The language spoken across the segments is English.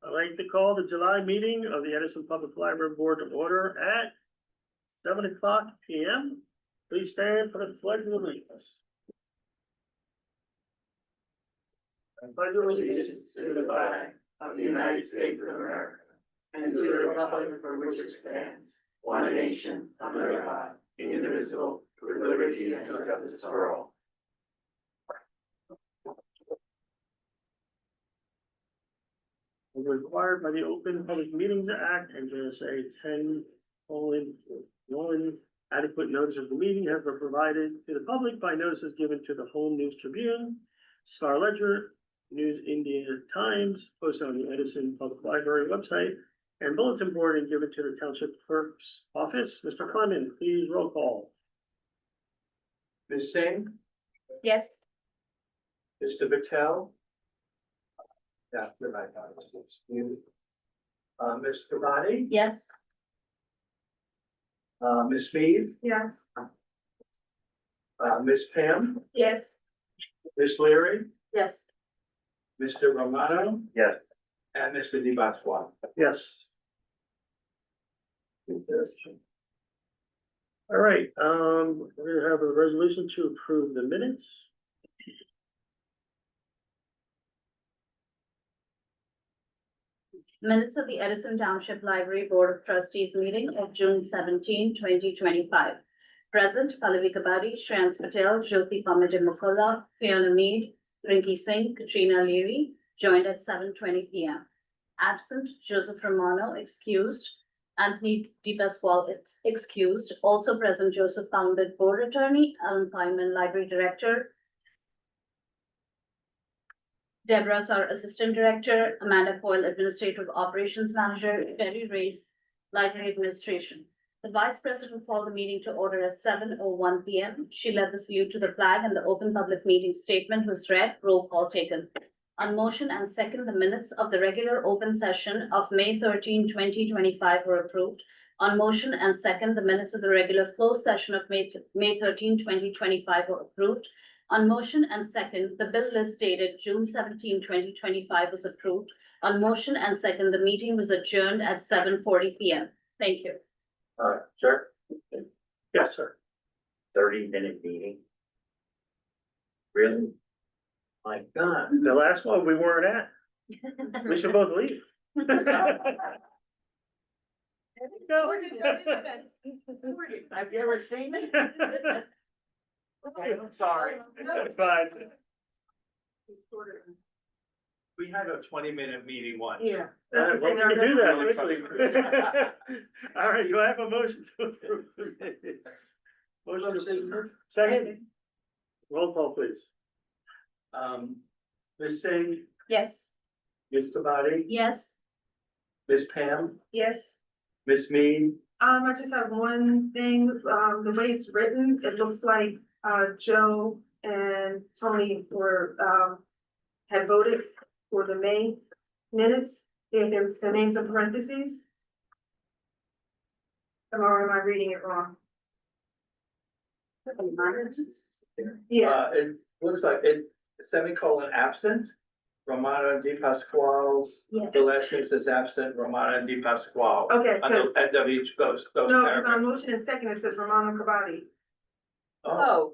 I'd like to call the July meeting of the Edison Public Library Board to order at 7:00 p.m. Please stand for the pledge of allegiance. I pledge allegiance to the flag of the United States of America and to the republic for which it stands, one nation, under God, indivisible, with liberty and justice for all. Required by the Open Public Meetings Act and JSA 10:1, adequate notice of the meeting has been provided to the public by notices given to the Home News Tribune, Star Ledger, News India Times, posted on the Edison Public Library website, and bulletin board, and given to the Township Clerk's office. Mr. Clement, please roll call. Ms. Singh, Yes. Mr. Patel. Yeah, you're right. Ms. Kabadi, Yes. Ms. Mead, Yes. Ms. Pam, Yes. Ms. Leary, Yes. Mr. Romano. Yes. And Mr. DiBasqua. Yes. All right, we're gonna have a resolution to approve the minutes. Minutes of the Edison Township Library Board of Trustees meeting of June 17, 2025. Present, Pallavi Kabadi, Shreyans Patel, Jyoti Mukola, Fiona Mead, Rinki Singh, Katrina Leary, joined at 7:20 p.m. Absent, Joseph Romano, excused. Anthony DiPasquale, excused. Also present, Joseph Pounded, Board Attorney, Alan Pyman, Library Director, Deborah Sar, Assistant Director, Amanda Coyle, Administrative Operations Manager, Terry Reyes, Library Administration. The Vice President will call the meeting to order at 7:01 p.m. She led the salute to the flag and the open public meeting statement was read, roll call taken. On motion and second, the minutes of the regular open session of May 13, 2025 were approved. On motion and second, the minutes of the regular closed session of May 13, 2025 were approved. On motion and second, the bill list dated June 17, 2025 was approved. On motion and second, the meeting was adjourned at 7:40 p.m. Thank you. Sir, Yes, sir. 30-minute meeting. Really? My God. The last one we weren't at. We should both leave. Go. Have you ever seen it? Okay, I'm sorry. That's fine. We had a 20-minute meeting once. Yeah. Well, we can do that quickly. All right, you have a motion to approve the minutes. Motion to approve. Second, roll call, please. Ms. Singh, Yes. Ms. Kabadi, Yes. Ms. Pam, Yes, Ms. Mead, I just have one thing, the way it's written, it looks like, Joe and Tony were, had voted for the May minutes, their names in parentheses. Or am I reading it wrong? Yeah, it looks like it's semicolon absent. Romano DiPasquale, Yeah. the last name says absent, Romano DiPasquale. okay, On the because, end of each those no, because paragraphs. on motion and second, it says Romano Kabadi. Oh,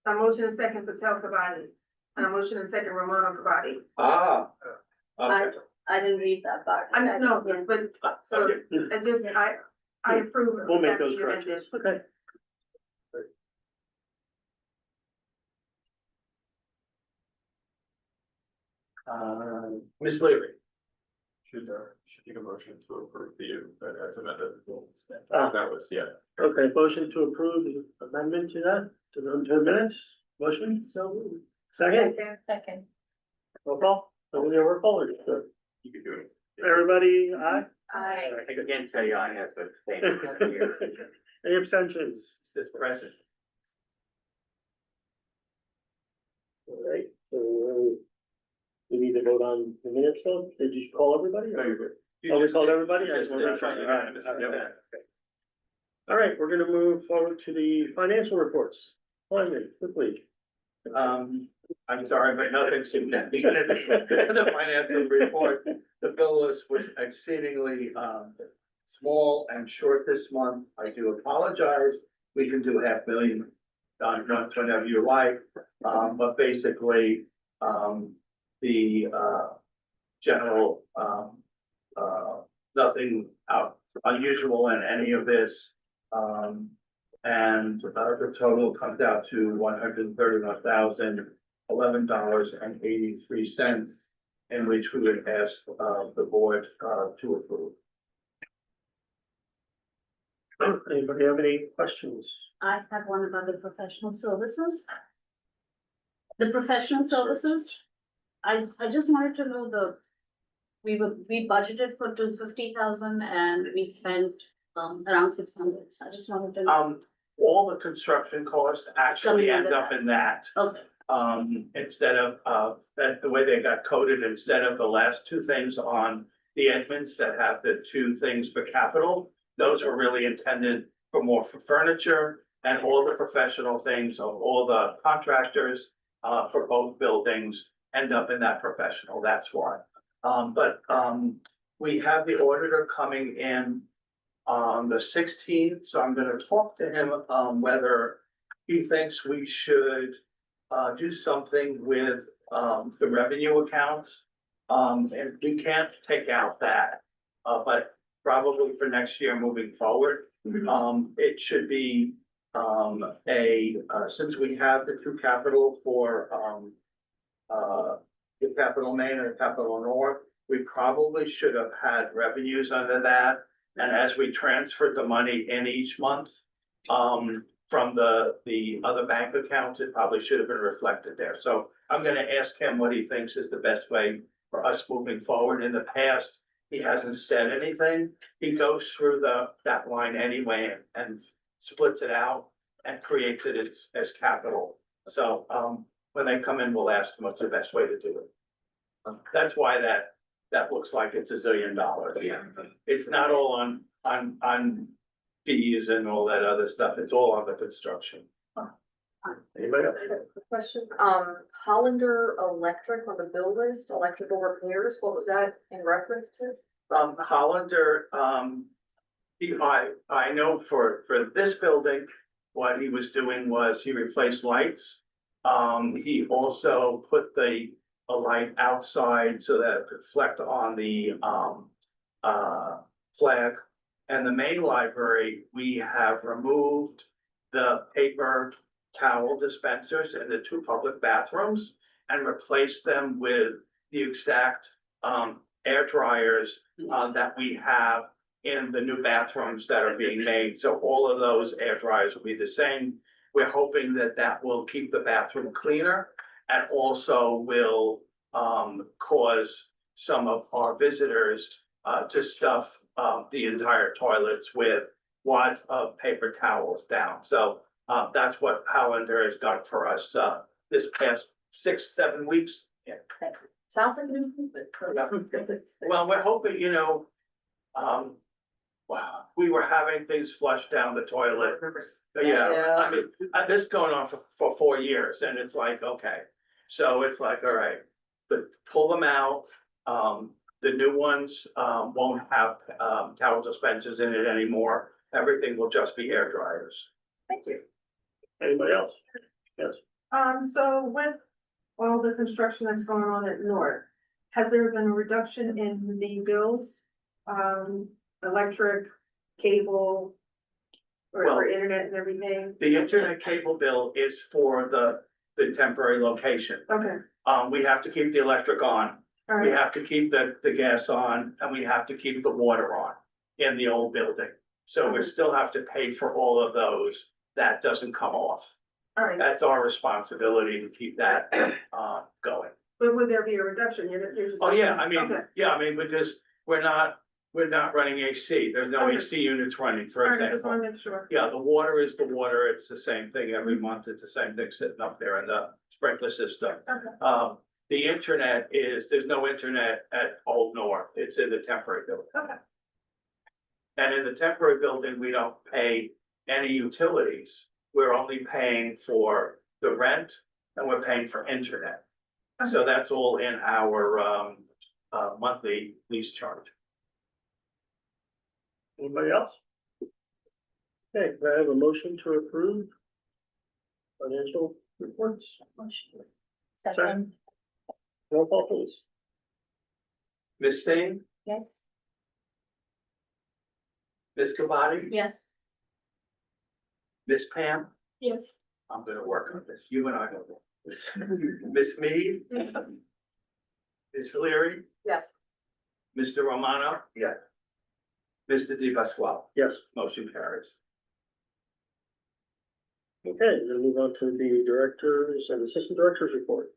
On motion and second, Patel Kabadi. And on motion and second, Romano Kabadi. ah, okay. I didn't read that part. I know, Yeah. but, so, Okay. it just, I approve. of We'll make that those you amended. corrections. Okay. Ms. Leary. Should take a motion to approve the, as amended. Ah. That was, yeah. Okay, motion to approve the amendment to that, to the minutes, motion, so, second, Second. roll call, so we have a roll call, or just, You can do it. everybody, aye? Aye. I can't tell you I have to say. Any abstentions? Says present. All right, so, we need to vote on the minutes, though, did you call everybody? No, you're good. Oh, we called everybody? I Yes, just wanna make sure. unanimous, yeah. All right, we're gonna move forward to the financial reports, finally, quickly. I'm sorry, but nothing significant in the financial report. The bill list was exceedingly, small and short this month. I do apologize. We can do 500,000, whenever you like. But basically, the, general, nothing unusual in any of this. And the total comes out to $131,011.83, in which we would ask the board to approve. Anybody have any questions? I have one about the professional services. The professional services, I just wanted to know we budgeted for 250,000 and we spent around 600. So I just wanted to know. All the construction costs actually end up in that. Okay, Instead of, that, the way they got coded, instead of the last two things on the admins that have the two things for capital, those are really intended for more for furniture, and all the professional things of all the contractors for both buildings end up in that professional, that's why. We have the auditor coming in on the 16th, so I'm gonna talk to him whether he thinks we should do something with the revenue accounts. And we can't take out that, but probably for next year moving forward, it should be since we have the two capital for the Capital Main and Capital North, we probably should have had revenues under that. And as we transferred the money in each month, from the other bank accounts, it probably should have been reflected there. So I'm gonna ask him what he thinks is the best way for us moving forward. In the past, he hasn't said anything. He goes through that line anyway and splits it out and creates it as capital. So, when they come in, we'll ask them what's the best way to do it. That's why that looks like it's $1 zillion. Yeah. It's not all on fees and all that other stuff. It's all on the construction. Anybody else? Question, Hollander Electric on the bill list, electrical repairs, what was that in reference to? Hollander, I know for this building, what he was doing was he replaced lights. He also put a light outside so that it could reflect on the flag. And the main library, we have removed the paper towel dispensers in the two public bathrooms and replaced them with the exact air dryers that we have in the new bathrooms that are being made. So all of those air dryers will be the same. We're hoping that will keep the bathroom cleaner and also will cause some of our visitors to stuff the entire toilets with wads of paper towels down. So that's what Hollander has done for us this past 6-7 weeks. Yeah. Sounds like an improvement. Well, we're hoping, we were having things flushed down the toilet. Yeah, I mean, this is going on for 4 years and it's like, okay. So it's like, all right, but pull them out. The new ones won't have towel dispensers in it anymore. Everything will just be air dryers. Thank you. Anybody else? Yes. So with all the construction that's going on at North, has there been a reduction in the bills? Electric, cable, or Well, internet and everything? The internet cable bill is for the temporary location. Okay, We have to keep the electric on. all We right, have to keep the gas on and we have to keep the water on in the old building. So we still have to pay for all of those. That doesn't come off. all right. That's our responsibility to keep that going. But would there be a reduction? You're just. Oh, yeah, I mean, Okay. yeah, I mean, because we're not running AC. There's no Okay. AC units running, for All right, just example. want to make sure. Yeah, the water is the water. It's the same thing every month. It's the same thing sitting up there in the sprinkler system. Okay, The internet there's no internet at Old North. It's in the temporary building. okay, And in the temporary building, we don't pay any utilities. We're only paying for the rent and we're paying for internet. So that's all in our, monthly lease charge. Anybody else? Okay, do I have a motion to approve financial reports? Second, Roll call please. Ms. Singh, yes. Ms. Kabadi, Yes. Miss Pam, Yes. I'm gonna work on this, you and I know this. Miss Mead, Ms. Leary, Yes. Mr. Romano. Yeah. Mr. Di Pasquale, Yes. motion carries. Okay, we're gonna move on to the directors and assistant directors report.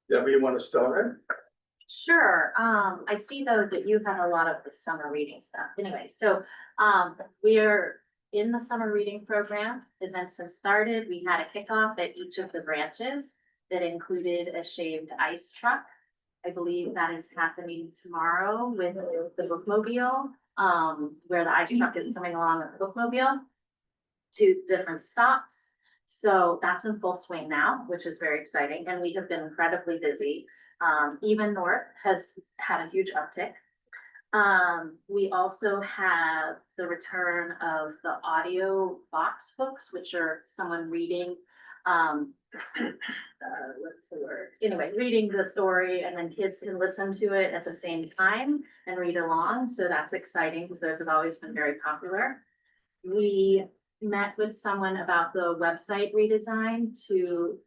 Debbie, you wanna start? Sure, I see though that you had a lot of the summer reading stuff. Anyway, so, we're in the summer reading program. Events have started. We had a kickoff at each of the branches that included a shaved ice truck. I believe that is happening tomorrow with the bookmobile, where the ice truck is coming along with the bookmobile to different stops. So that's in full swing now, which is very exciting, and we have been incredibly busy. Even North has had a huge uptick. We also have the return of the audio box books, which are someone reading, what's the word? Anyway, reading the story and then kids can listen to it at the same time and read along. So that's exciting because those have always been very popular. We met with someone about the website redesign to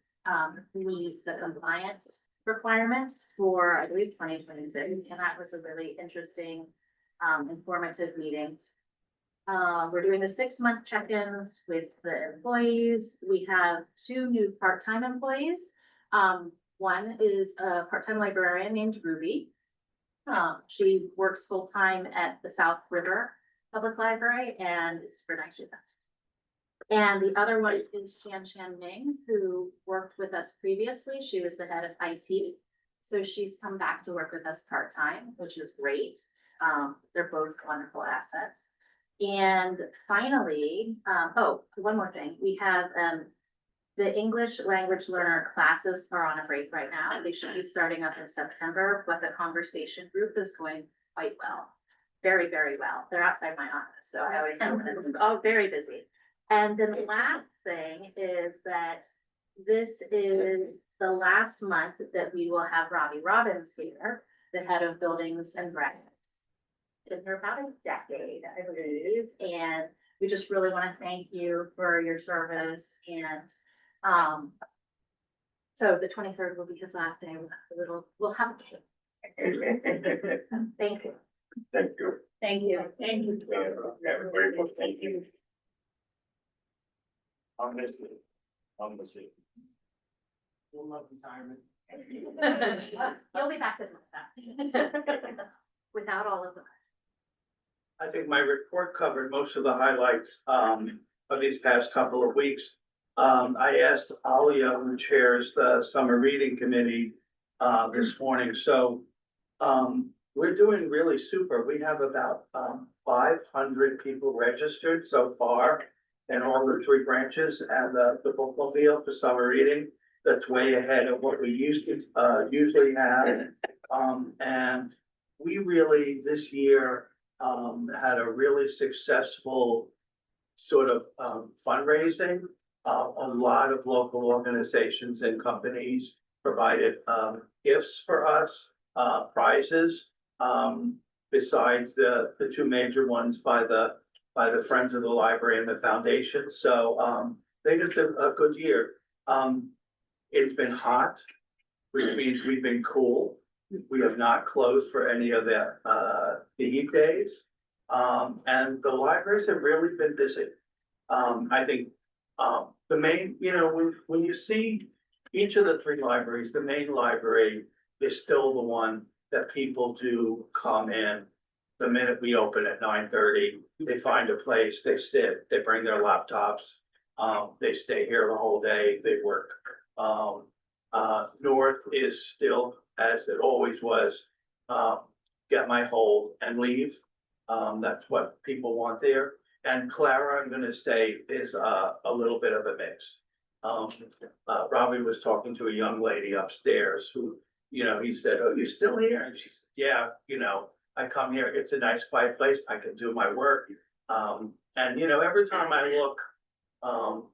meet the compliance requirements for, I believe, 2026, and that was a really interesting, informative meeting. We're doing the 6-month check-ins with the employees. We have 2 new part-time employees. One is a part-time librarian named Ruby. She works full-time at the South River Public Library and is for night shift. And the other one is Shan Ming, who worked with us previously. She was the head of IT. So she's come back to work with us part-time, which is great. They're both wonderful assets. And finally, one more thing. We have the English language learner classes are on a break right now. They should be starting up in September, but the conversation group is going quite well. Very, very well. They're outside my office, so I always know it's all very busy. And then the last thing is that this is the last month that we will have Robbie Robbins here, the head of buildings and grounds. Been here about a decade, I believe, and we just really want to thank you for your service. And so the 23rd will be his last day. We'll have a cake. Thank you. Thank you. Thank you. Thank you. Very much, thank you. I'll miss it. I'll miss it. We'll love retirement. You'll be back to that. Without all of them. I think my report covered most of the highlights, of these past couple of weeks. I asked Alia, who chairs the summer reading committee, this morning, so, we're doing really super. We have about, 500 people registered so far in all the 3 branches and the bookmobile for summer reading. That's way ahead of what we usually have. And we really, this year, had a really successful sort of fundraising. A lot of local organizations and companies provided gifts for us, prizes, besides the 2 major ones by the Friends of the Library and the Foundation. So I think it's a good year. It's been hot, which means we've been cool. We have not closed for any of the heat days. And the libraries have really been busy. I think the main, when you see each of the 3 libraries, the main library is still the one that people do come in. The minute we open at 9:30, they find a place, they sit, they bring their laptops, they stay here the whole day, they work. North is still, as it always was, get my hold and leave. That's what people want there. And Clara, I'm gonna say, is a little bit of a mix. Robbie was talking to a young lady upstairs who, he said, "Oh, you're still here?" And she said, "Yeah, I come here, it's a nice quiet place, I can do my work." And every time I look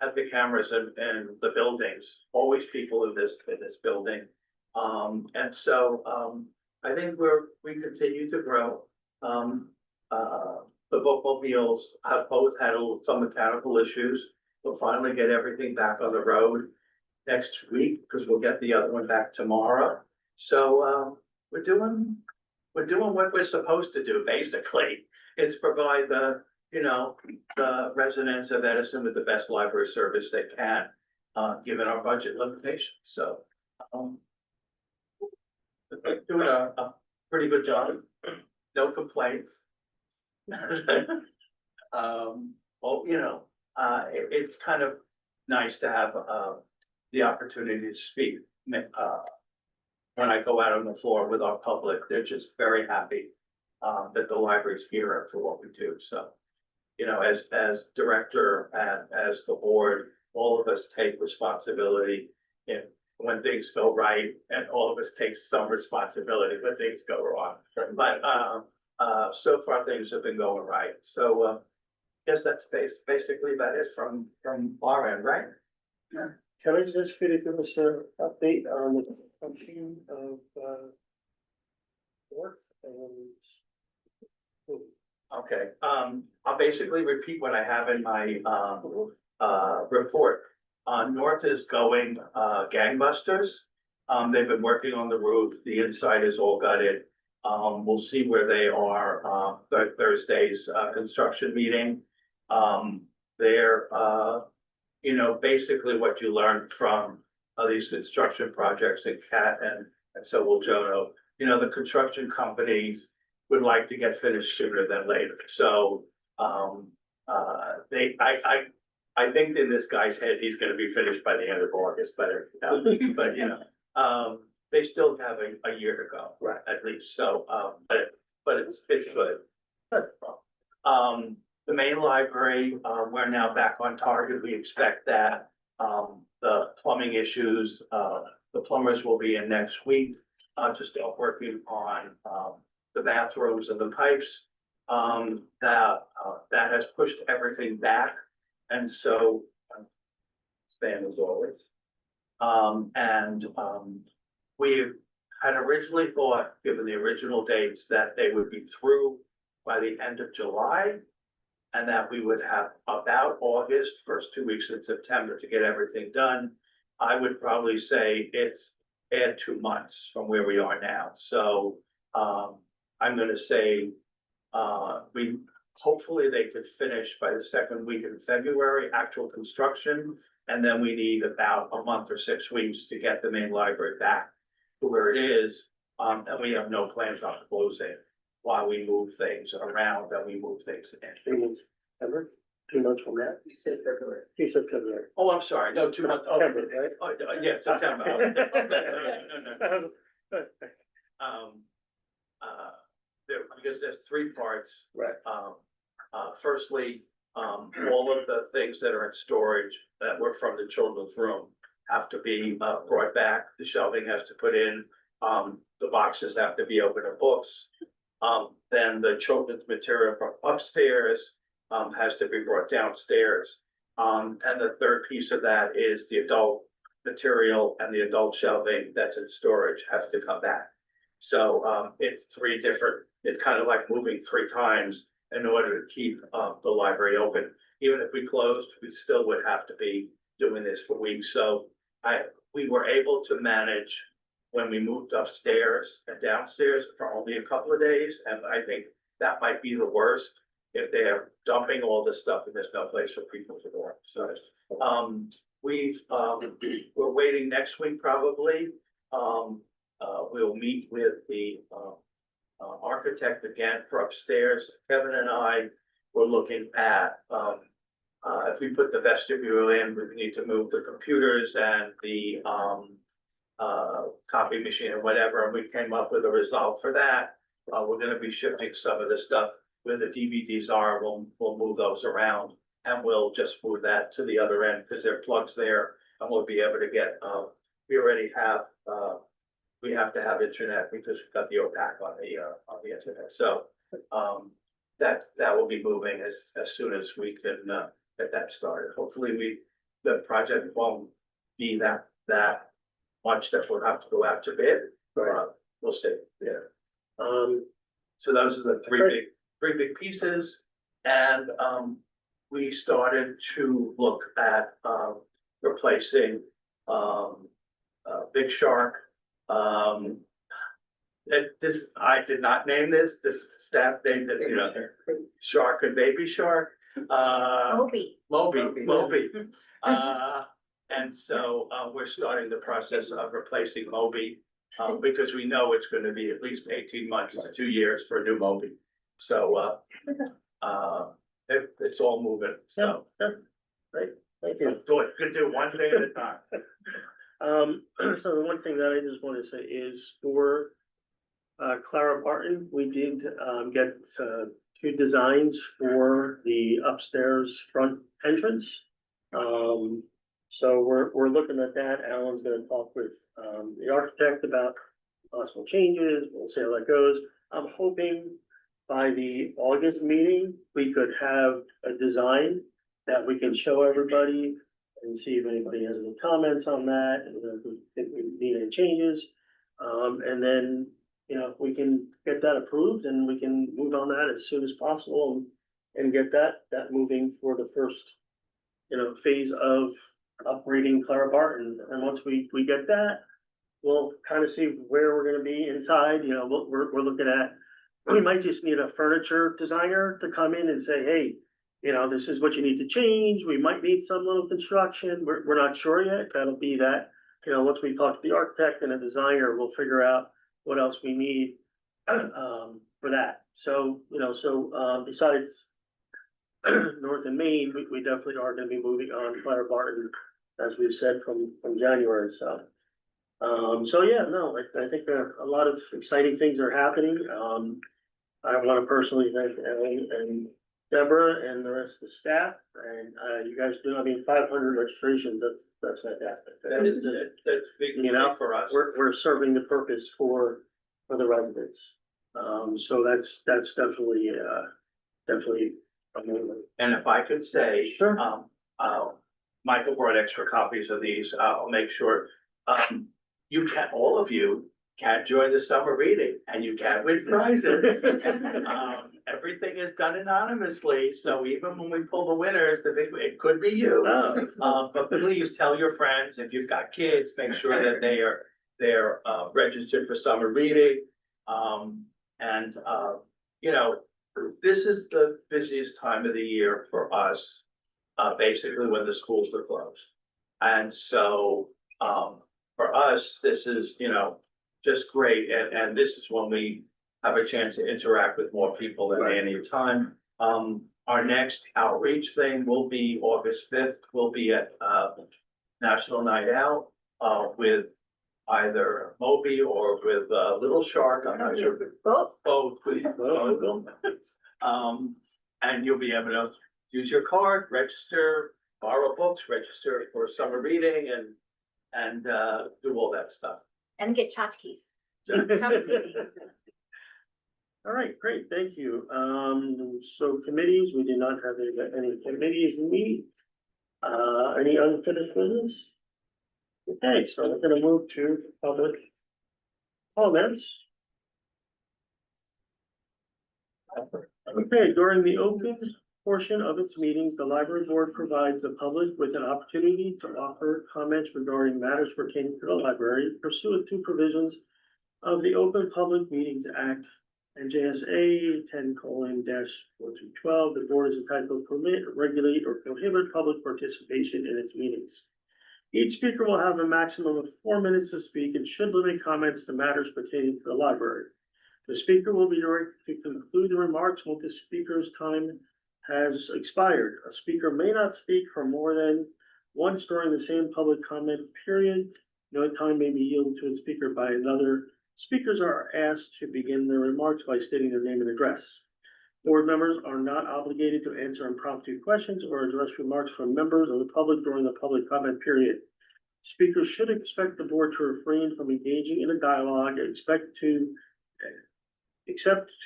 at the cameras and the buildings, always people in this building. And so, I think we continue to grow. The bookmobiles have both had some mechanical issues. We'll finally get everything back on the road next week, because we'll get the other one back tomorrow. So, we're doing what we're supposed to do, basically, is provide the residents of Edison with the best library service they can, given our budget limitations. So, doing a pretty good job, no complaints. It's kind of nice to have, the opportunity to speak. When I go out on the floor with our public, they're just very happy, that the library's here for what we do. So, as director and as the board, all of us take responsibility when things go right, and all of us take some responsibility when things go wrong. But, so far things have been going right. So, guess that's basically about it from our end, right? Can I just give us an update on the function of, work and? Okay, I'll basically repeat what I have in my, report. North is going, gangbusters. They've been working on the roof, the inside is all gutted. We'll see where they are, Thursday's, construction meeting. They're, basically what you learned from, these construction projects in Cat and so will Jono. The construction companies would like to get finished sooner than later. So, I think in this guy's head, he's gonna be finished by the end of August, but they still have a year to go, right, at least. So, but it's good. The main library, we're now back on target. We expect that, the plumbing issues, the plumbers will be in next week, to start working on, the bathrooms and the pipes. That has pushed everything back. And so, Stan as always. We had originally thought, given the original dates, that they would be through by the end of July. And that we would have about August, first 2 weeks in September to get everything done. I would probably say it's add 2 months from where we are now. So, I'm gonna say, hopefully they could finish by the second week in February, actual construction. And then we need about a month or 6 weeks to get the main library back to where it is. And we have no plans on closing while we move things around and we move things in. 3 months, ever? 2 months from now? You said February. You said February. Oh, I'm sorry, no, 2 months. Oh, September, right? yeah, September. No. Because there's 3 parts. Right. Firstly, all of the things that are in storage that were from the children's room have to be brought back. The shelving has to put in, the boxes have to be open to books. Then the children's material from upstairs has to be brought downstairs. And the third piece of that is the adult material and the adult shelving that's in storage has to come back. So it's 3 different, it's kind of like moving 3 times in order to keep the library open. Even if we closed, we still would have to be doing this for weeks. So we were able to manage when we moved upstairs and downstairs for only a couple of days. And I think that might be the worst if they are dumping all this stuff and there's no place for people to work. So we're waiting next week probably. We'll meet with the architect again for upstairs. Kevin and I were looking at if we put the vestibule in, we need to move the computers and the copy machine or whatever, and we came up with a resolve for that. We're gonna be shifting some of the stuff where the DVDs are. We'll move those around and we'll just move that to the other end because there are plugs there and we'll be able to get, we already have, we have to have internet because we've got the OPAC on the internet, so, that will be moving as soon as we can, get that started. Hopefully the project won't be that much that we'll have to go out to bid, but we'll see, yeah. So those are the three big pieces, and, we started to look at, replacing, Big Shark. I did not name this is the staff named it, Shark and Baby Shark. Moby. Moby. And so, we're starting the process of replacing Moby, because we know it's gonna be at least 18 months to 2 years for a new Moby. So, it's all moving, so. Great, thank you. Could do one thing at a time. So the one thing that I just want to say is for Clara Barton, we did get 2 designs for the upstairs front entrance. So we're looking at that. Alan's gonna talk with the architect about possible changes. We'll see how that goes. I'm hoping by the August meeting, we could have a design that we can show everybody and see if anybody has any comments on that, and if we think we need any changes. And then, we can get that approved and we can move on that as soon as possible and get that moving for the first, phase of upgrading Clara Barton. And once we get that, we'll kind of see where we're gonna be inside, we're looking at, we might just need a furniture designer to come in and say, hey, this is what you need to change. We might need some little construction. We're not sure yet. That'll be that, once we talk to the architect and the designer, we'll figure out what else we need for that. So, besides North and Main, we definitely are gonna be moving on Clara Barton, as we've said from January, so. So yeah, no, I think there are a lot of exciting things are happening. I want to personally thank Ellie and Deborah and the rest of the staff, and you guys do, 500 registrations, that's fantastic. That's big, for us. We're serving the purpose for the residents. So that's definitely amazing. And if I could say, Sure. Michael brought extra copies of these, I'll make sure. All of you can join the summer reading and you can win prizes. Everything is done anonymously, so even when we pull the winners, it could be you. But please tell your friends, if you've got kids, make sure that they're registered for summer reading. This is the busiest time of the year for us, basically when the schools are closed. And so, for us, this is, just great, and this is when we have a chance to interact with more people than any time. Our next outreach thing will be August 5th. We'll be at National Night Out with either Moby or with Little Shark. I'm not sure. Both. And you'll be able to use your card, register, borrow books, register for summer reading, and do all that stuff. And get tchotchkes. All right, great, thank you. So committees, we do not have any committees meet. Any unfinished business? Okay, so we're gonna move to public comments. Okay, during the open portion of its meetings, the library board provides the public with an opportunity to offer comments regarding matters pertaining to the library pursuant to provisions of the Open Public Meetings Act and JSA 10:4-12. The board is entitled to permit, regulate, or prohibit public participation in its meetings. Each speaker will have a maximum of 4 minutes to speak and should limit comments to matters pertaining to the library. The speaker will be directed to conclude the remarks once the speaker's time has expired. A speaker may not speak for more than once during the same public comment period. No time may be yielded to a speaker by another. Speakers are asked to begin their remarks by stating their name and address. Board members are not obligated to answer impromptu questions or address remarks from members of the public during the public comment period. Speakers should expect the board to refrain from engaging in a dialogue and except to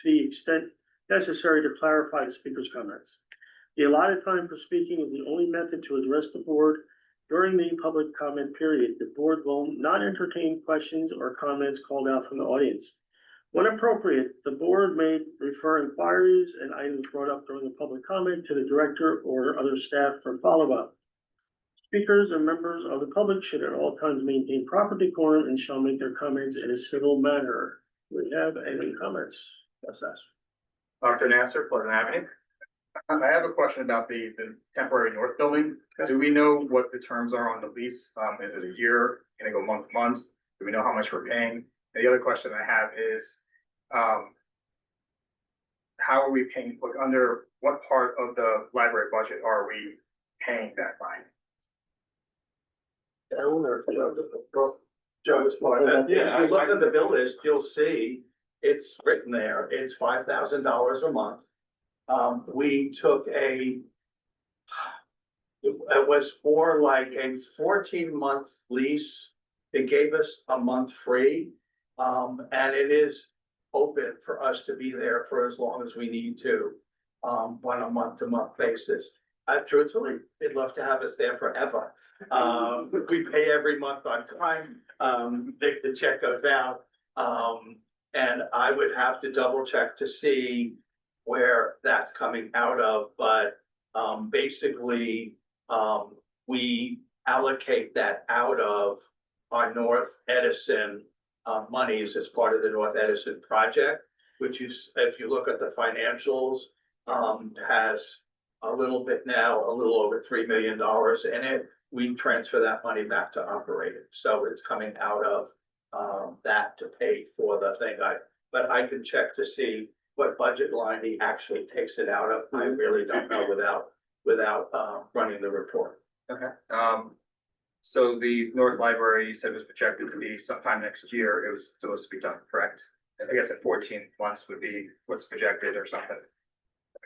the extent necessary to clarify the speaker's comments. The allotted time for speaking is the only method to address the board during the public comment period. The board will not entertain questions or comments called out from the audience. When appropriate, the board may refer inquiries and items brought up during the public comment to the director or other staff for follow-up. Speakers and members of the public should at all times maintain proper decorum and shall make their comments in a civil manner. Do we have any comments? Yes, that's. Dr. Nasser, Pleasant Avenue. I have a question about the temporary north building. Do we know what the terms are on the lease? Is it a year? Can it go month to month? Do we know how much we're paying? And the other question I have is, how are we paying, like, under what part of the library budget are we paying that by? Joe, it's part of it. Yeah, if you look at the bill list, you'll see it's written there. It's $5,000 a month. We took it was for like a 14-month lease. It gave us a month free. And it is open for us to be there for as long as we need to, on a month-to-month basis. Truthfully, they'd love to have us there forever. We pay every month on time. The check goes out. And I would have to double check to see where that's coming out of, but, basically, we allocate that out of our North Edison monies as part of the North Edison project, which is, if you look at the financials, has a little bit now, a little over $3 million in it. We transfer that money back to operating. So it's coming out of that to pay for the thing. But I can check to see what budget line he actually takes it out of. I really don't know without running the report. Okay. So the North Library, you said was projected to be sometime next year. It was supposed to be done, correct? I guess at 14 months would be what's projected or something.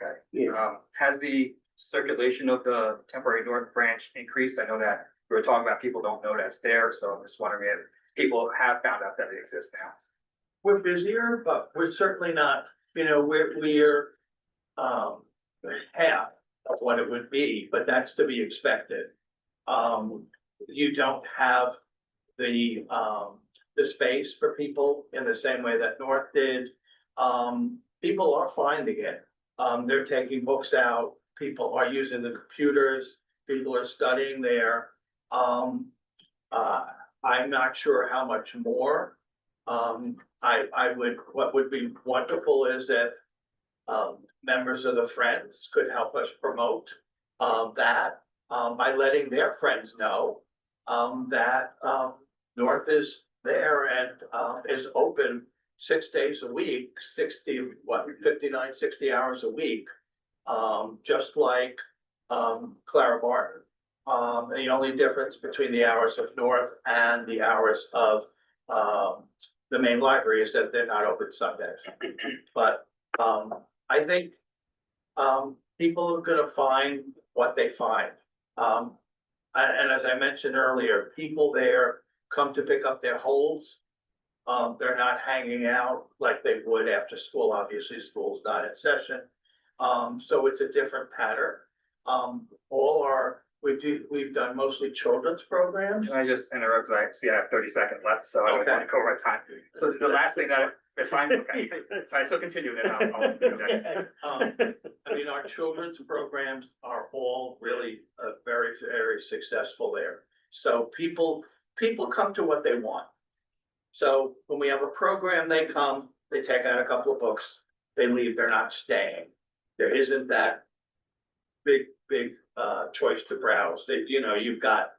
Okay. Yeah. Has the circulation of the temporary North branch increased? I know that we were talking about people don't know that's there, so I'm just wondering if people have found out that it exists now. We're busier, but we're certainly not, we're half of what it would be, but that's to be expected. You don't have the space for people in the same way that North did. People are finding it. They're taking books out. People are using the computers. People are studying there. I'm not sure how much more. What would be wonderful is if members of the Friends could help us promote that by letting their friends know that North is there and is open 6 days a week, 59, 60 hours a week, just like Clara Barton. The only difference between the hours of North and the hours of the main library is that they're not open Sundays. But I think people are gonna find what they find. And as I mentioned earlier, people there come to pick up their holds. They're not hanging out like they would after school. Obviously, school's not in session. So it's a different pattern. We've done mostly children's programs. Can I just interrupt? Because I see I have 30 seconds left, so I don't Okay. want to go over time. So the last thing that, it's fine, okay. All right, so continue then. I'll interject. Our children's programs are all really very, very successful there. So people come to what they want. So when we have a program, they come, they take out a couple of books, they leave, they're not staying. There isn't that big choice to browse. You've got,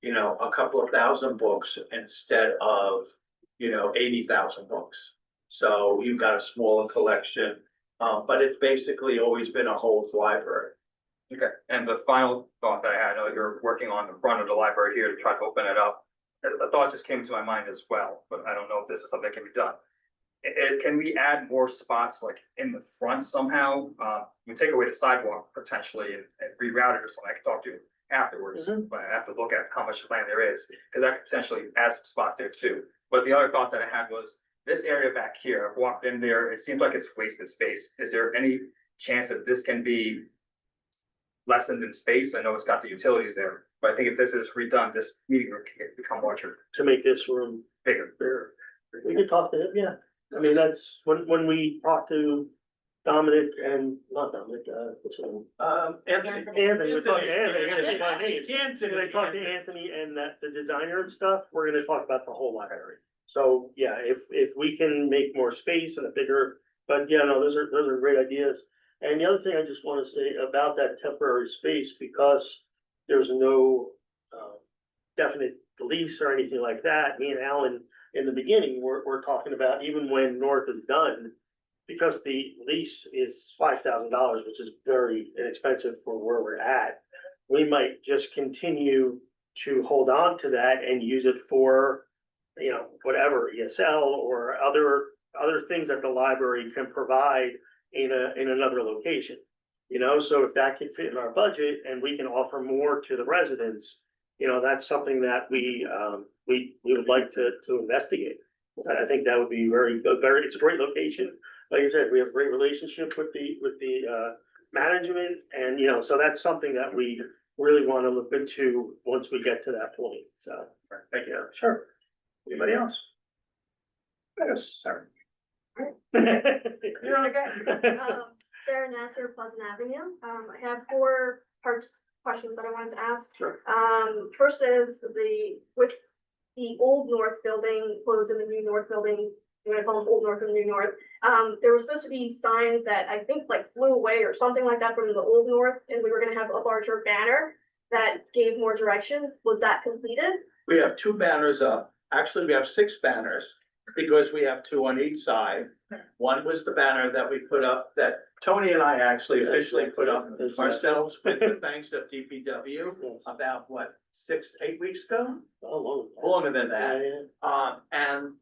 a couple of thousand books instead of, 80,000 books. So you've got a smaller collection, but it's basically always been a holds library. Okay, and the final thought that I had, I know you're working on the front of the library here to try to open it up. A thought just came to my mind as well, but I don't know if this is something that can be done. Can we add more spots like in the front somehow? We take away the sidewalk potentially and reroute it or something. I can talk to afterwards, Mhm. but I have to look at how much land there is, because that could potentially add some spots there too. But the other thought that I had was, this area back here, I've walked in there, it seems like it's wasted space. Is there any chance that this can be lessened in space? I know it's got the utilities there, but I think if this is redone, this meeting room can become larger, To make this room bigger. bigger. We could talk to him, yeah. I mean, that's when we talk to Dominic and, not Dominic, what's his name? Anthony, we're talking to Anthony, I gotta think my name. When I talk to Anthony and the designer and stuff, we're gonna talk about the whole library. So, yeah, if we can make more space and a bigger, but yeah, no, those are great ideas. And the other thing I just wanna say about that temporary space, because there's no definite lease or anything like that, me and Alan, in the beginning, we're talking about, even when North is done, because the lease is $5,000, which is very inexpensive for where we're at, we might just continue to hold on to that and use it for, whatever, ESL or other things that the library can provide in another location. So if that can fit in our budget and we can offer more to the residents, that's something that we would like to investigate. I think that would be it's a great location. Like I said, we have a great relationship with the management, and so that's something that we really want to look into once we get to that point, so. Thank you. Sure. Anybody else? Yes, sorry. You're okay. Sarah Nasser, Pleasant Avenue. I have four questions that I wanted to ask. Sure. First is with the Old North building closed and the New North building, I'm gonna call them Old North and New North. There were supposed to be signs that I think like flew away or something like that from the Old North, and we were gonna have a larger banner that gave more direction. Was that completed? We have 2 banners up. Actually, we have 6 banners because we have 2 on each side. One was the banner that we put up that Tony and I actually officially put up ourselves with the thanks of DPW about 6-8 weeks ago? Longer than that. And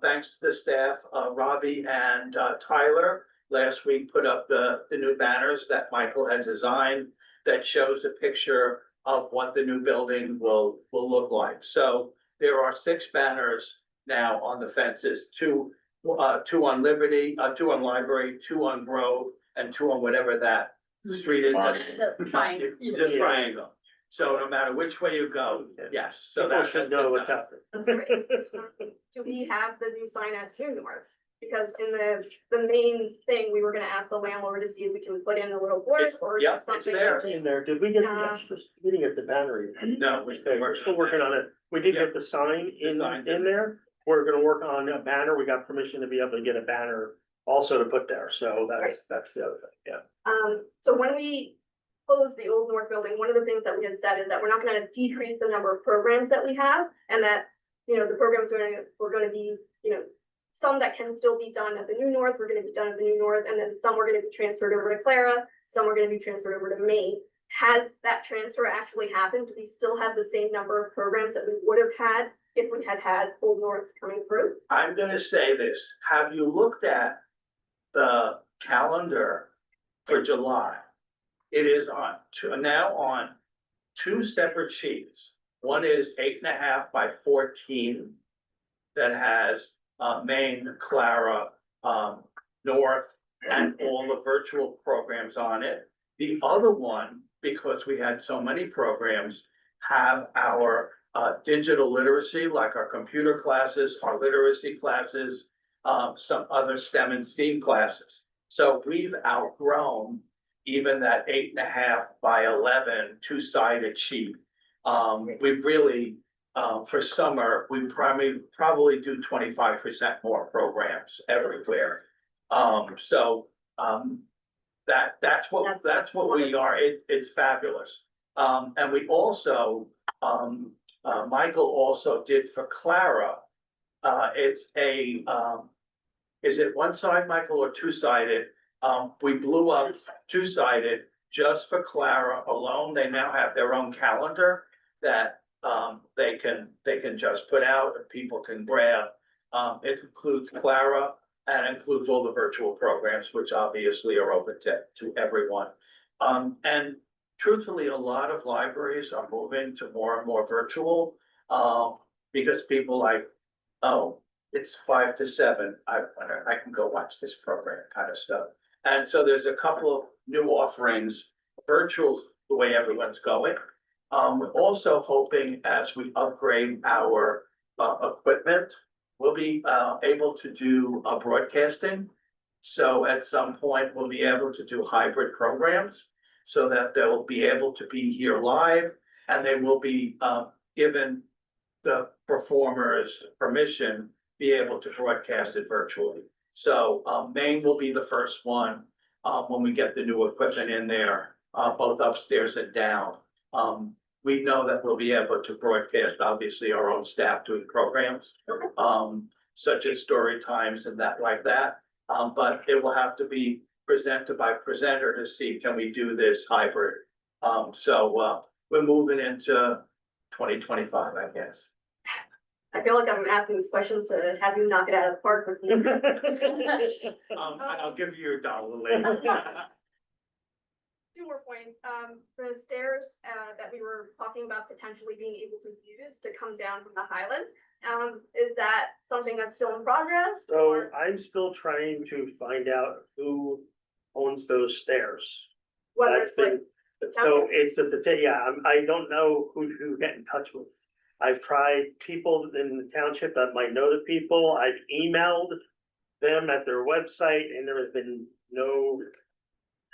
thanks to the staff, Robbie and Tyler, last week put up the new banners that Michael had designed that shows a picture of what the new building will look like. So there are 6 banners now on the fences, 2 on Liberty, 2 on Library, 2 on Grove, and 2 on whatever that street is. The triangle. The triangle. So no matter which way you go, yes, so People that should know what's happening. That's great. Do we have the new sign at New North? Because in the main thing, we were gonna ask the landlord to see if we can put in a little board or yeah, it's something. there. It's in there. Did we get the extras? We didn't get the banner yet. No, We're still working on it. We did get the sign in there. We're gonna work on a banner. We got permission to be able to get a banner also to put there. So that's the other thing, yeah. So when we close the Old North building, one of the things that we had said is that we're not gonna decrease the number of programs that we have, and that, the programs we're gonna be, some that can still be done at the New North, we're gonna be done at the New North, and then some are gonna be transferred over to Clara, some are gonna be transferred over to Maine. Has that transfer actually happened? Do we still have the same number of programs that we would have had if we had Old North coming through? I'm gonna say this, have you looked at the calendar for July? It is now on 2 separate sheets. One is 8.5 by 14 that has Maine, Clara, North, and all the virtual programs on it. The other one, because we had so many programs, have our digital literacy, like our computer classes, our literacy classes, some other STEM and STEAM classes. So we've outgrown even that 8.5 by 11 2-sided sheet. We've really, for summer, we probably do 25% more programs everywhere. That's what we are. It's fabulous. And we also, Michael also did for Clara. It's is it 1 side, Michael, or 2-sided? We blew up 2-sided just for Clara alone. They now have their own calendar that they can just put out and people can grab. It includes Clara and includes all the virtual programs, which obviously are open to everyone. And truthfully, a lot of libraries are moving to more and more virtual. Because people like, oh, it's 5 to 7, I can go watch this program kind of stuff. And so there's a couple of new offerings, virtual, the way everyone's going. We're also hoping as we upgrade our equipment, we'll be able to do broadcasting. So at some point, we'll be able to do hybrid programs so that they'll be able to be here live and they will be given the performers permission, be able to broadcast it virtually. So Maine will be the first one when we get the new equipment in there, both upstairs and down. We know that we'll be able to broadcast, obviously, our own staff doing programs, such as story times and that like that. But it will have to be presented by presenter to see, can we do this hybrid? So we're moving into 2025, I guess. I feel like I'm asking these questions to have you knock it out of the park with me. I'll give you your dollar later. 2 more points. The stairs that we were talking about potentially being able to use to come down from the Highlands. Is that something that's still in progress? So or- I'm still trying to find out who owns those stairs. Whether That's it's like, been, so it's I don't know who to get in touch with. I've tried people in the township that might know the people. I've emailed them at their website and there has been no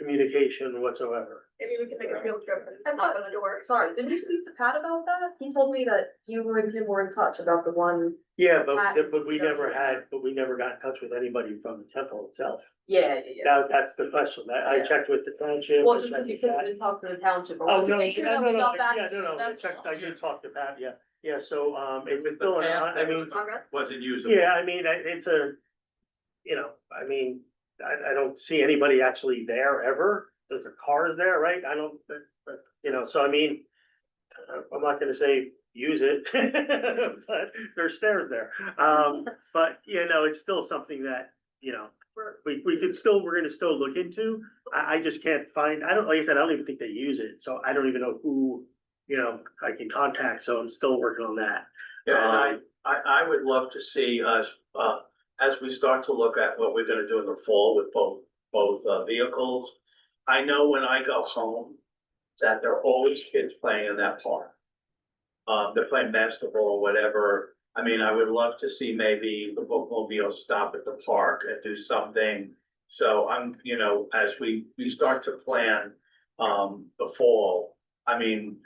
communication whatsoever. maybe we can make a field trip and knock on the door. Sorry, didn't you speak to Pat about that? He told me that you and him were in touch about the one. Yeah, Pat but we is never definitely- we never got in touch with anybody from the temple itself. Yeah. That's the question. I Yeah. checked with the township. Well, I just checked because you with couldn't Pat. even talk to the township. I Oh, wanted to no, make sure no, that no, we no, got back yeah, to no, you, no, I that's checked, all. I did talk to Pat, yeah, so, it's With the still, path I mean, Progress? Wasn't usable. yeah, I mean, it's a, I mean, I don't see anybody actually there ever, there's a cars there, right, I don't, but, so I mean, I'm not gonna say use it, but there's stairs there, but, it's still something that, we're gonna still look into. I just can't find, like I said, I don't even think they use it, so I don't even know who, I can contact, so I'm still working on that. Yeah, and I would love to see us, as we start to look at what we're gonna do in the fall with both vehicles. I know when I go home, that there are always kids playing in that park. They're playing basketball or whatever. I mean, I would love to see maybe the bookmobile stop at the park and do something. So as we start to plan, the fall, I mean,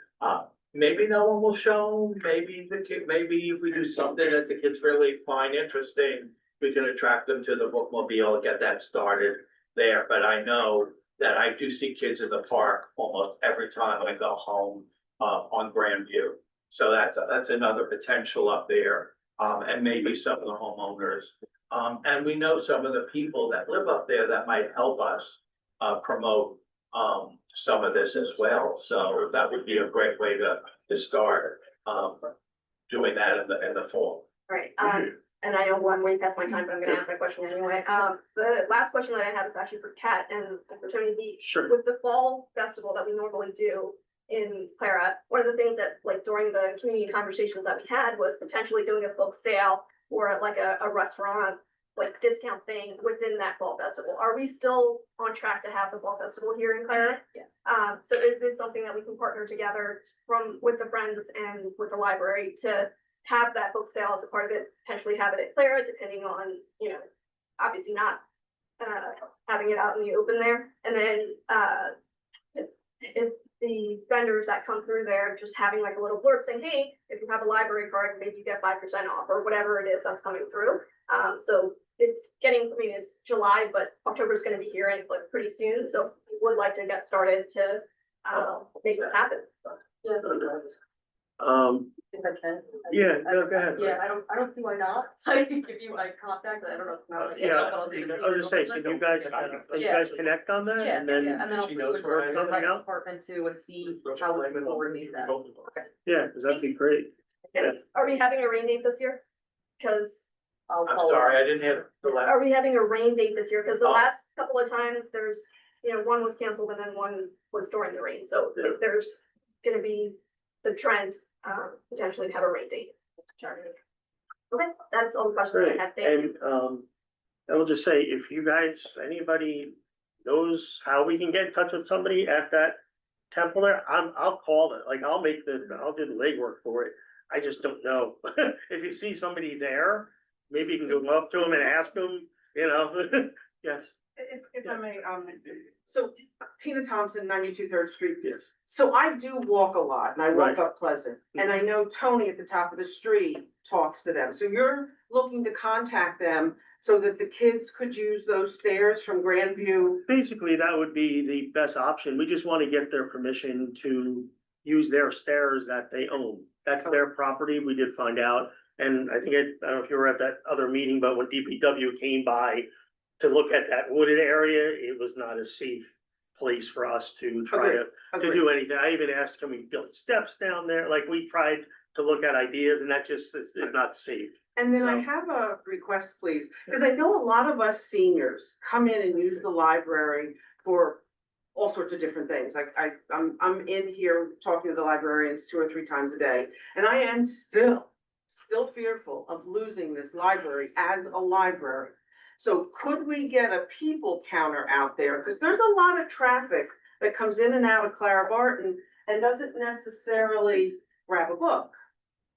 maybe no one will show, maybe maybe if we do something that the kids really find interesting, we can attract them to the bookmobile and get that started there. But I know that I do see kids in the park almost every time I go home, on Grandview. So that's another potential up there, and maybe some of the homeowners. And we know some of the people that live up there that might help us, promote, some of this as well. So that would be a great way to start, doing that in the fall. Right, and I know I'm way past my time, but I'm gonna ask my question anyway. The last question that I have is actually for Kat and for Tony B. Sure. With the fall festival that we normally do in Clara, one of the things that, like, during the community conversations that we had was potentially doing a book sale or like a restaurant, like, discount thing within that fall festival. Are we still on track to have the fall festival here in Clara? Yeah. So is this something that we can partner together with the friends and with the library to have that book sale as a part of it, potentially have it at Clara, depending on, obviously not having it out in the open there. And then if the vendors that come through there, just having like a little blurb saying, hey, if you have a library card, maybe you get 5% off or whatever it is that's coming through. So it's it's July, but October is gonna be here and like pretty soon. So we would like to get started to make this happen. Yeah. If I can. Yeah, no, go ahead. Yeah, I don't see why not. I can give you my contact, I don't know. I was just saying, can you guys connect on that Yeah, and then? and then I'll she see knows with where I the am. rec department too and see how we can coordinate that. Yeah, cause that'd be great. Yeah. Are we having a rain date this year? Cause I'll I'm follow sorry, up. I didn't hear the last. are we having a rain date this year? Cause the Oh. last couple of times there's, one was canceled and then one was during the rain, so there's gonna be the trend, potentially to have a rain date. Okay, that's all the questions Great, I have, thank you. and, I will just say, if you guys, anybody knows how we can get in touch with somebody at that temple there, I'll call it, like, I'll do the legwork for it. I just don't know. If you see somebody there, maybe you can go up to them and ask them, yes, If I may, so Tina Thompson, 92 Third Street. yes. So I do walk a lot and I walk Right. up Pleasant, and I know Tony at the top of the street talks to them. So you're looking to contact them so that the kids could use those stairs from Grandview? Basically, that would be the best option. We just want to get their permission to use their stairs that they own. That's their property. We did find out. And I don't know if you were at that other meeting, but when DPW came by to look at that wooded area, it was not a safe place for us to try to Agreed. do anything. I even asked, can we build steps down there? Like, we tried to look at ideas, and that just is not safe. And then I So- have a request, please, because I know a lot of us seniors come in and use the library for all sorts of different things. Like I'm in here talking to the librarians 2 or 3 times a day, and I am still fearful of losing this library as a library. So could we get a people counter out there? Because there's a lot of traffic that comes in and out of Clara Barton and doesn't necessarily grab a book.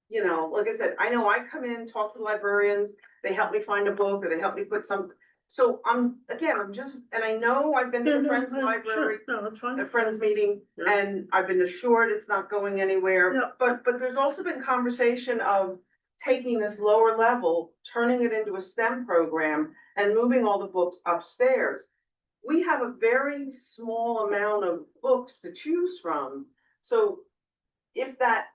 You know, like I said, I know I come in, talk to the librarians, they help me find a book, or they help me put some. So and I know I've been to the Friends Library, No, that's fine. a Friends meeting, Yeah. and I've been assured it's not going anywhere. Yeah. But there's also been conversation of taking this lower level, turning it into a STEM program and moving all the books upstairs. We have a very small amount of books to choose from, so if that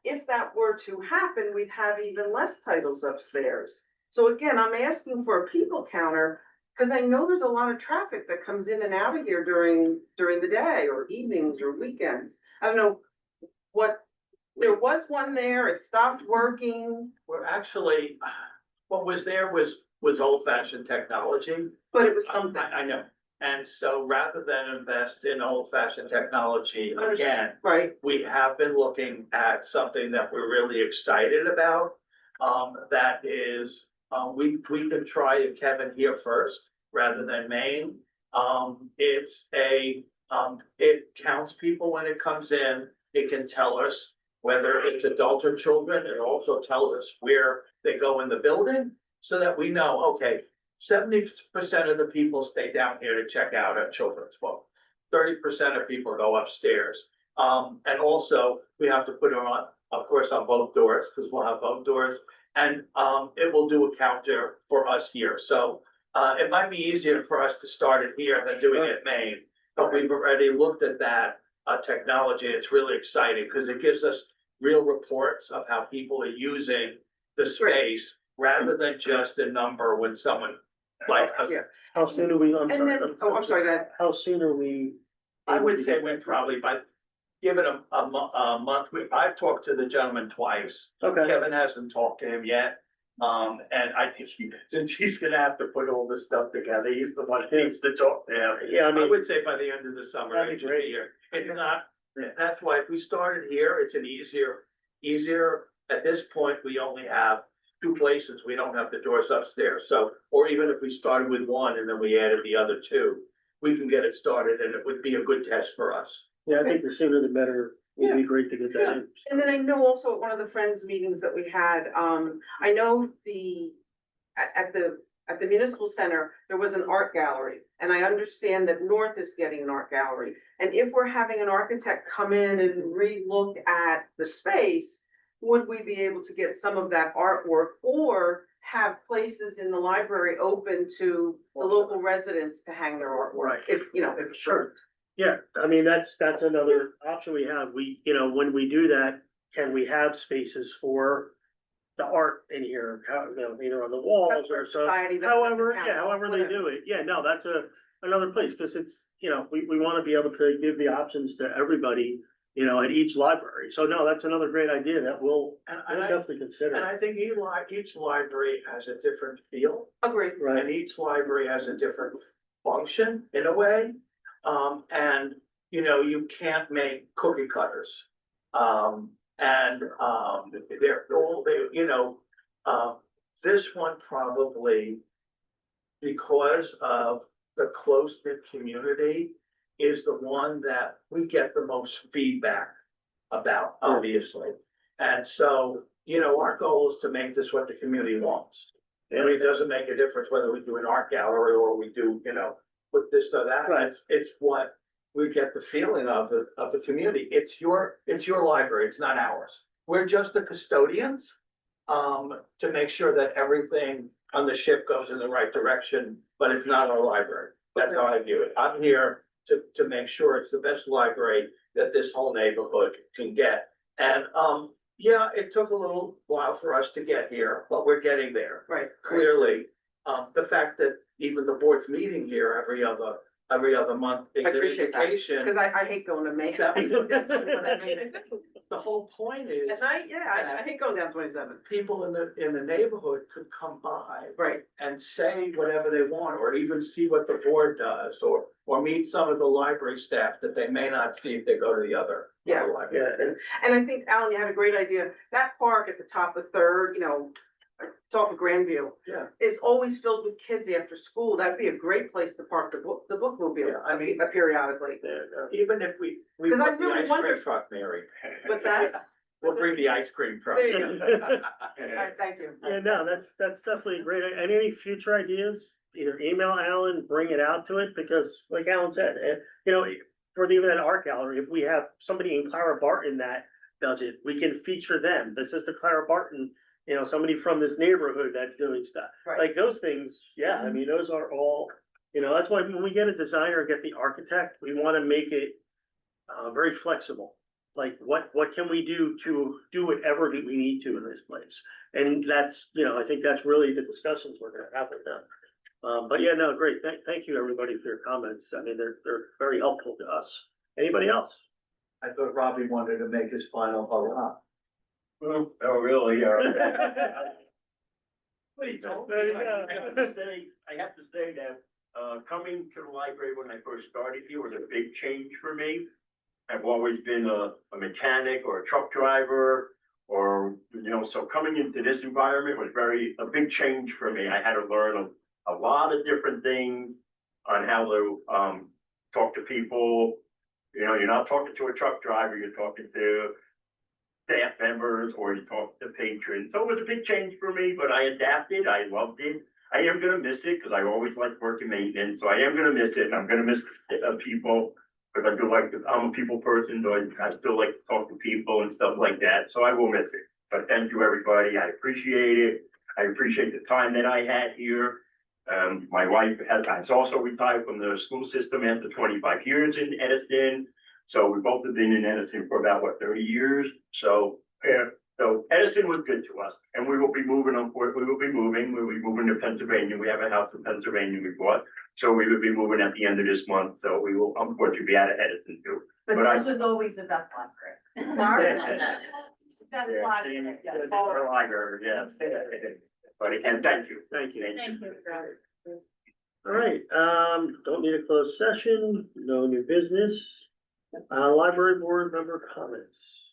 were to happen, we'd have even less titles upstairs. So again, I'm asking for a people counter, because I know there's a lot of traffic that comes in and out of here during the day or evenings or weekends. I don't know there was one there, it stopped working, We're actually, what was there was old fashioned technology. but it was something. I know, and so rather than invest in old fashioned technology again, Right, we have been looking at something that we're really excited about. That is, we could try Kevin here first rather than Maine. It counts people when it comes in. It can tell us whether it's adults or children. It also tells us where they go in the building so that we know, okay, 70% of the people stay down here to check out a children's book. 30% of people go upstairs. And also we have to put it on, of course, on both doors, because we'll have both doors. And it will do a counter for us here. So it might be easier for us to start it here than doing it in Maine. But we've already looked at that technology. It's really exciting because it gives us real reports of how people are using the space rather than just a number when someone like. yeah. How soon are we, And then, I'm sorry, go ahead. How soon are we? I would say we probably, give it a month. I've talked to the gentleman twice. Okay, Kevin hasn't talked to him yet. And I think since he's gonna have to put all this stuff together, he's the one who needs to talk to him. yeah, I I mean, would say by the end of the summer, That'd be it should great. be here. It's not, that's why if we started here, it's an easier. At this point, we only have 2 places. We don't have the doors upstairs. So, or even if we started with 1 and then we added the other 2, we can get it started and it would be a good test for us. yeah, I think the sooner the better. It'd be great to get that in. And then I know also at one of the Friends meetings that we had, I know at the municipal center, there was an art gallery. And I understand that North is getting an art gallery. And if we're having an architect come in and re-look at the space, would we be able to get some of that artwork or have places in the library open to the local residents to hang their artwork? Right. If Sure. Yeah, I mean, that's another option we have. When we do that, can we have spaces for the art in here, either on the walls or so. Society, that's However, the town, yeah, however they whatever. do it. Yeah, no, that's another place, because it's, we want to be able to give the options to everybody, at each library. So no, that's another great idea that we'll definitely And consider. I think each library has a different feel. Agreed. Right, And each library has a different function in a way. And, you know, you can't make cookie cutters. They're all, this one probably, because of the close-knit community, is the one that we get the most feedback about, obviously. And so, you know, our goal is to make this what the community wants. I mean, it doesn't make a difference whether we do an art gallery or we do, you know, with this or that. Right. It's what we get the feeling of the community. It's your library, it's not ours. We're just the custodians, to make sure that everything on the ship goes in the right direction, but it's not our library. That's how I view it. I'm here to make sure it's the best library that this whole neighborhood can get. And, yeah, it took a little while for us to get here, but we're getting there. Right. Clearly, the fact that even the board's meeting here every other month is I an appreciate that, indication. Cause I hate going to Maine. The whole point is, At night, yeah, I hate going down 27. people in the neighborhood could come by Right, and say whatever they want, or even see what the board does, or meet some of the library staff that they may not see if they go to the other. Yeah. Library. and I think, Alan, you had a great idea. That park at the top of Third, you know, top of Grandview. Yeah. Is always filled with kids after school. That'd be a great place to park the bookmobile. Yeah, I mean- Periodically. Even if we 'Cause I put the really ice wonder- cream truck, Mary. What's that? We'll bring the ice cream truck. There you go. All right, thank you. Yeah, no, that's definitely a great, and any future ideas, either email Alan, bring it out to it, because like Alan said, you know, for even that art gallery, if we have somebody in Clara Barton that does it, we can feature them. This is the Clara Barton, you know, somebody from this neighborhood that's doing stuff. Right. Like those things, yeah, I mean, those are all, you know, that's why when we get a designer, get the architect, we wanna make it very flexible. Like, what can we do to do whatever we need to in this place? And that's, you know, I think that's really the discussions we're gonna have with them. But yeah, no, great. Thank you, everybody, for your comments. I mean, they're very helpful to us. Anybody else? I thought Robbie wanted to make his final hurrah. Oh, really, There you go. I have to say that, coming to the library when I first started here was a big change for me. I've always been a mechanic or a truck driver, or, you know, so coming into this environment was a big change for me. I had to learn a lot of different things on how to, talk to people. You know, you're not talking to a truck driver, you're talking to staff members, or you talk to patrons. So it was a big change for me, but I adapted, I loved it. I am gonna miss it, because I always liked working maintenance, so I am gonna miss it, and I'm gonna miss people. Because I do I'm a people person, so I still like to talk to people and stuff like that, so I will miss it. But thank you, everybody, I appreciate it. I appreciate the time that I had here. My wife has also retired from the school system after 25 years in Edison. So we both have been in Edison for about, 30 years? So, yeah, so Edison was good to us, and we will be moving we'll be moving to Pennsylvania. We have a house in Pennsylvania we bought. So we will be moving at the end of this month, so we will, unfortunately, be out of Edison too. But But I- this was always the best library. Best library, yeah. Our library, yeah. But again, thank you. Thank you. Thank you. All right, don't need a closed session, no new business. Library board member comments.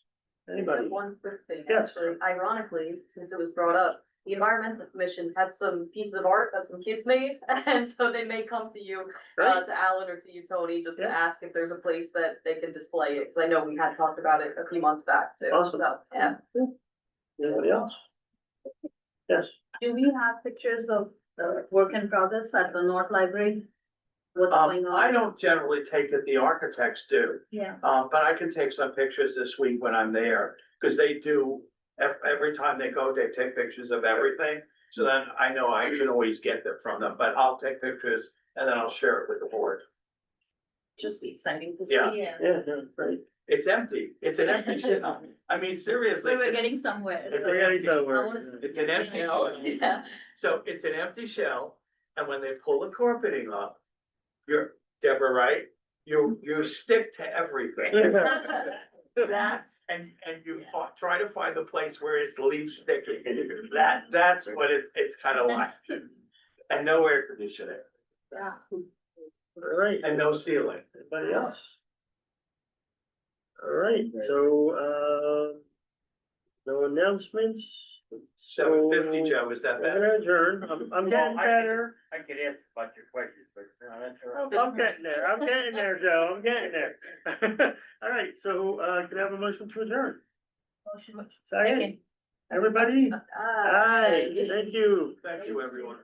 Anybody? One quick thing, Yes. actually, ironically, since it was brought up, the environmental commission had some pieces of art that some kids made, and so they may come to you, Great. to Alan or to you, Tony, just to Yeah. ask if there's a place that they can display it, because I know we had talked about it a few months back too. Awesome. So, yeah. Anybody else? Yes. Do we have pictures of the work in progress at the North Library? What's going on? I don't generally take it, the architects do. Yeah. But I can take some pictures this week when I'm there, because they do, every time they go, they take pictures of everything. So then I know I can always get them from them, but I'll take pictures and then I'll share it with the board. Just be exciting to see. Yeah. Yeah, no, great. It's empty, it's an empty shell. I mean, seriously. We were getting somewhere. It's so- an empty I wanna see- It's an empty shell. Yeah. So it's an empty shell, and when they pull the carpeting up, you're, Deborah, right? You stick to everything. That's, and you try to find the place where it's least sticky. That's what it's kind of like. And no air conditioning, Yeah. All right. and no ceiling. Anybody else? All right, so, no announcements. 7:50, Joe, is that We're better? gonna adjourn. I'm getting better. I could ask a bunch of questions, but that's all I'm getting there. I'm getting there, Joe. I'm getting there. All right, so, can I have a motion to adjourn? Motion. Second. Everybody? Aye. Aye, thank you. Thank you, everyone.